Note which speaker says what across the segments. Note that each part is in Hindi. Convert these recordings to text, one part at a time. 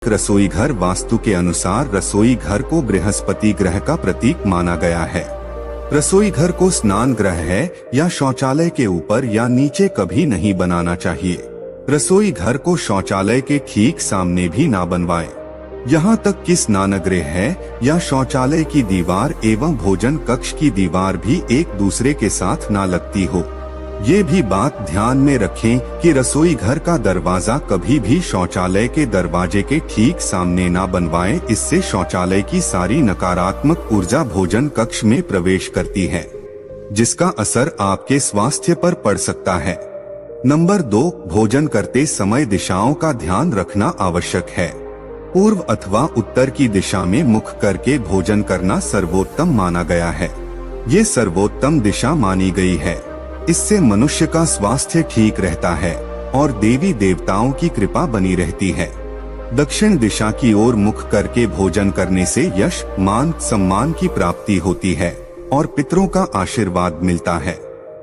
Speaker 1: रसोई घर वास्तु के अनुसार रसोई घर को बृहस्पति ग्रह का प्रतीक माना गया है। रसोई घर को स्नान गृह है या शौचालय के ऊपर या नीचे कभी नहीं बनाना चाहिए। रसोई घर को शौचालय के ठीक सामने भी ना बनवाएं। यहाँ तक कि स्नानगृह है या शौचालय की दीवार एवं भोजन कक्ष की दीवार भी एक दूसरे के साथ ना लगती हो। ये भी बात ध्यान में रखें कि रसोई घर का दरवाजा कभी भी शौचालय के दरवाजे के ठीक सामने ना बनवाएं। इससे शौचालय की सारी नकारात्मक ऊर्जा भोजन कक्ष में प्रवेश करती है, जिसका असर आपके स्वास्थ्य पर पड़ सकता है। नंबर 2, भोजन करते समय दिशाओं का ध्यान रखना आवश्यक है। पूर्व अथवा उत्तर की दिशा में मुख करके भोजन करना सर्वोत्तम माना गया है। ये सर्वोत्तम दिशा मानी गई है। इससे मनुष्य का स्वास्थ्य ठीक रहता है और देवी देवताओं की कृपा बनी रहती है। दक्षिण दिशा की ओर मुख करके भोजन करने से यश, मान, सम्मान की प्राप्ति होती है और पितरों का आशीर्वाद मिलता है।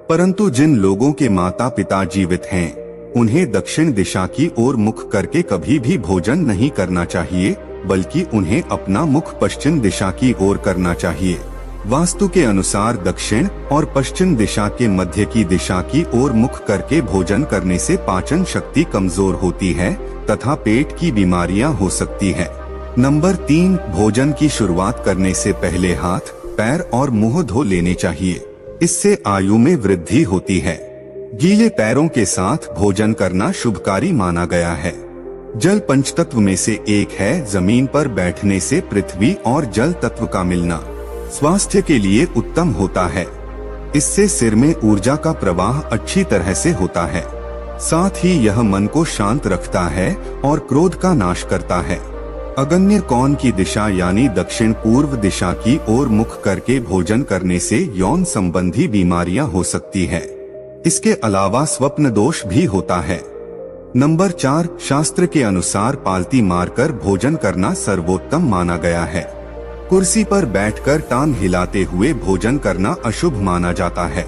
Speaker 1: परंतु जिन लोगों के माता पिता जीवित हैं, उन्हें दक्षिण दिशा की ओर मुख करके कभी भी भोजन नहीं करना चाहिए, बल्कि उन्हें अपना मुख पश्चिम दिशा की ओर करना चाहिए। वास्तु के अनुसार दक्षिण और पश्चिम दिशा के मध्य की दिशा की ओर मुख करके भोजन करने से पाचन शक्ति कमजोर होती है तथा पेट की बीमारियां हो सकती है। नंबर 3, भोजन की शुरुआत करने से पहले हाथ, पैर और मुंह धो लेने चाहिए। इससे आयु में वृद्धि होती है। गीले पैरों के साथ भोजन करना शुभकारी माना गया है। जल पंचतत्व में से एक है। जमीन पर बैठने से पृथ्वी और जल तत्व का मिलना स्वास्थ्य के लिए उत्तम होता है। इससे सिर में ऊर्जा का प्रवाह अच्छी तरह से होता है। साथ ही यह मन को शांत रखता है और क्रोध का नाश करता है। अग्न्य कोण की दिशा यानी दक्षिण पूर्व दिशा की ओर मुख करके भोजन करने से यौन संबंधी बीमारियां हो सकती है। इसके अलावा स्वप्न दोष भी होता है। नंबर 4, शास्त्र के अनुसार पालती मारकर भोजन करना सर्वोत्तम माना गया है। कुर्सी पर बैठकर टांग हिलाते हुए भोजन करना अशुभ माना जाता है।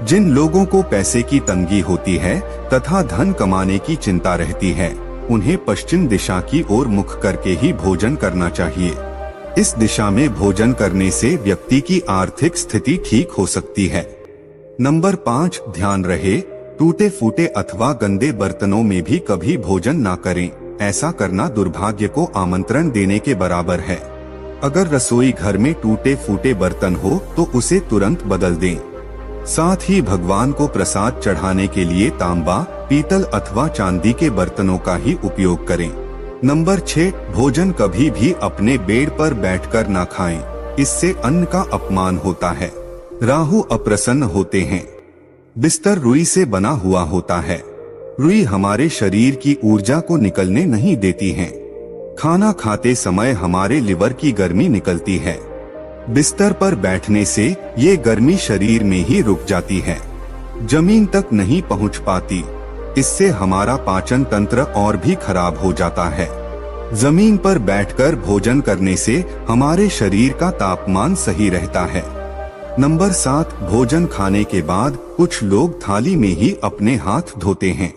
Speaker 1: जिन लोगों को पैसे की तंगी होती है तथा धन कमाने की चिंता रहती है, उन्हें पश्चिम दिशा की ओर मुख करके ही भोजन करना चाहिए। इस दिशा में भोजन करने से व्यक्ति की आर्थिक स्थिति ठीक हो सकती है। नंबर 5, ध्यान रहे, टूटे फूटे अथवा गंदे बर्तनों में भी कभी भोजन ना करें। ऐसा करना दुर्भाग्य को आमंत्रण देने के बराबर है। अगर रसोई घर में टूटे फूटे बर्तन हो तो उसे तुरंत बदल दें। साथ ही भगवान को प्रसाद चढ़ाने के लिए तांबा, पीतल अथवा चांदी के बर्तनों का ही उपयोग करें। नंबर 6, भोजन कभी भी अपने बेड पर बैठकर ना खाएं। इससे अन्न का अपमान होता है। राहु अप्रसन्न होते हैं। बिस्तर रुई से बना हुआ होता है। रुई हमारे शरीर की ऊर्जा को निकलने नहीं देती है। खाना खाते समय हमारे लिवर की गर्मी निकलती है। बिस्तर पर बैठने से ये गर्मी शरीर में ही रुक जाती है, जमीन तक नहीं पहुंच पाती। इससे हमारा पाचन तंत्र और भी खराब हो जाता है। जमीन पर बैठकर भोजन करने से हमारे शरीर का तापमान सही रहता है। नंबर 7, भोजन खाने के बाद कुछ लोग थाली में ही अपने हाथ धोते हैं।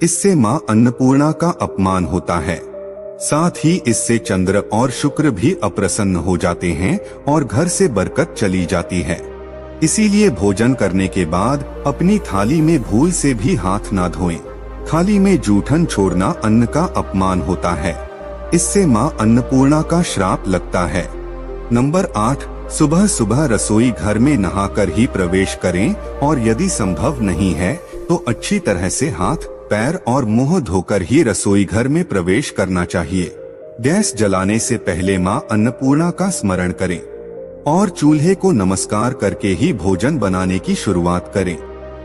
Speaker 1: इससे मां अन्नपूर्णा का अपमान होता है। साथ ही इससे चंद्र और शुक्र भी अप्रसन्न हो जाते हैं और घर से बरकत चली जाती है। इसीलिए भोजन करने के बाद अपनी थाली में भूल से भी हाथ ना धोएं। थाली में जूठन छोड़ना अन्न का अपमान होता है। इससे मां अन्नपूर्णा का श्राप लगता है। नंबर 8, सुबह सुबह रसोई घर में नहाकर ही प्रवेश करें और यदि संभव नहीं है तो अच्छी तरह से हाथ, पैर और मुंह धोकर ही रसोई घर में प्रवेश करना चाहिए। गैस जलाने से पहले मां अन्नपूर्णा का स्मरण करें और चूल्हे को नमस्कार करके ही भोजन बनाने की शुरुआत करें।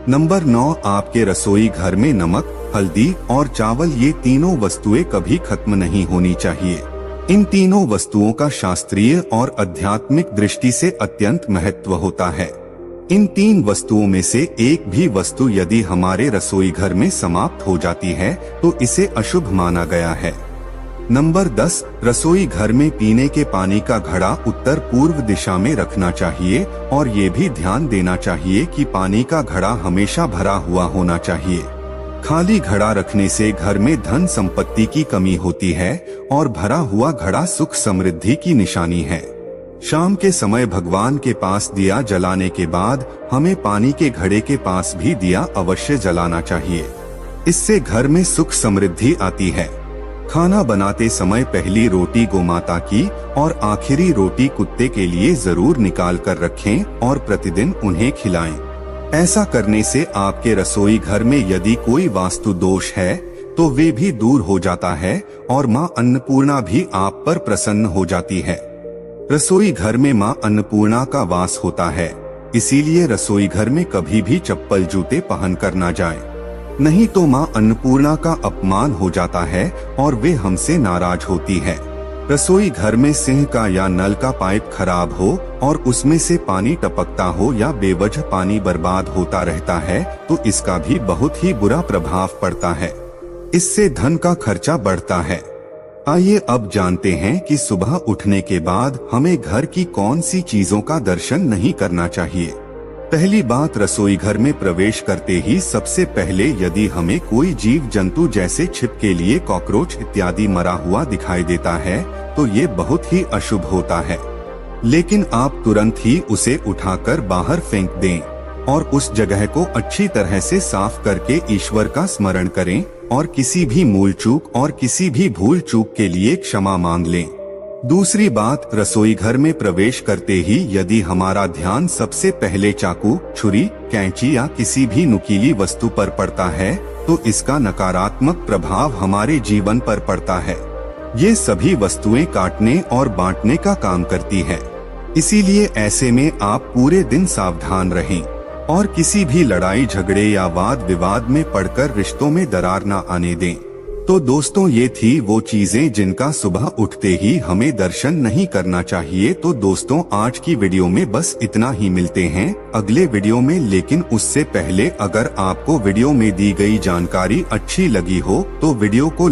Speaker 1: नंबर 9, आपके रसोई घर में नमक, हल्दी और चावल ये तीनों वस्तुएं कभी खत्म नहीं होनी चाहिए। इन तीनों वस्तुओं का शास्त्रीय और आध्यात्मिक दृष्टि से अत्यंत महत्व होता है। इन 3 वस्तुओं में से एक भी वस्तु यदि हमारे रसोई घर में समाप्त हो जाती है तो इसे अशुभ माना गया है। नंबर 10, रसोई घर में पीने के पानी का घड़ा उत्तर पूर्व दिशा में रखना चाहिए और ये भी ध्यान देना चाहिए कि पानी का घड़ा हमेशा भरा हुआ होना चाहिए। खाली घड़ा रखने से घर में धन संपत्ति की कमी होती है और भरा हुआ घड़ा सुख समृद्धि की निशानी है। शाम के समय भगवान के पास दिया जलाने के बाद हमें पानी के घड़े के पास भी दिया अवश्य जलाना चाहिए। इससे घर में सुख समृद्धि आती है। खाना बनाते समय पहली रोटी गोमाता की और आखिरी रोटी कुत्ते के लिए जरूर निकाल कर रखें और प्रतिदिन उन्हें खिलाएं। ऐसा करने से आपके रसोई घर में यदि कोई वास्तु दोष है तो वे भी दूर हो जाता है और मां अन्नपूर्णा भी आप पर प्रसन्न हो जाती है। रसोई घर में मां अन्नपूर्णा का वास होता है, इसीलिए रसोई घर में कभी भी चप्पल जूते पहन कर ना जाए, नहीं तो मां अन्नपूर्णा का अपमान हो जाता है और वे हमसे नाराज होती है। रसोई घर में सिंह का या नल का पाइप खराब हो और उसमें से पानी टपकता हो या बेवजह पानी बर्बाद होता रहता है तो इसका भी बहुत ही बुरा प्रभाव पड़ता है। इससे धन का खर्चा बढ़ता है। आइए अब जानते हैं कि सुबह उठने के बाद हमें घर की कौन सी चीजों का दर्शन नहीं करना चाहिए। पहली बात, रसोई घर में प्रवेश करते ही सबसे पहले यदि हमें कोई जीव जंतु जैसे छिपकली, कॉकरोच इत्यादि मरा हुआ दिखाई देता है तो ये बहुत ही अशुभ होता है। लेकिन आप तुरंत ही उसे उठाकर बाहर फेंक दें और उस जगह को अच्छी तरह से साफ करके ईश्वर का स्मरण करें और किसी भी मूल चूक और किसी भी भूल चूक के लिए क्षमा मांग लें। दूसरी बात, रसोई घर में प्रवेश करते ही यदि हमारा ध्यान सबसे पहले चाकू, छुरी, कैंची या किसी भी नुकीली वस्तु पर पड़ता है तो इसका नकारात्मक प्रभाव हमारे जीवन पर पड़ता है। ये सभी वस्तुएं काटने और बांटने का काम करती है, इसीलिए ऐसे में आप पूरे दिन सावधान रहें और किसी भी लड़ाई झगड़े या वाद विवाद में पड़कर रिश्तों में दरार न आने दें। तो दोस्तों, ये थी वो चीजें जिनका सुबह उठते ही हमें दर्शन नहीं करना चाहिए। तो दोस्तों, आज की वीडियो में बस इतना ही। मिलते हैं अगले वीडियो में, लेकिन उससे पहले अगर आपको वीडियो में दी गई जानकारी अच्छी लगी हो तो वीडियो को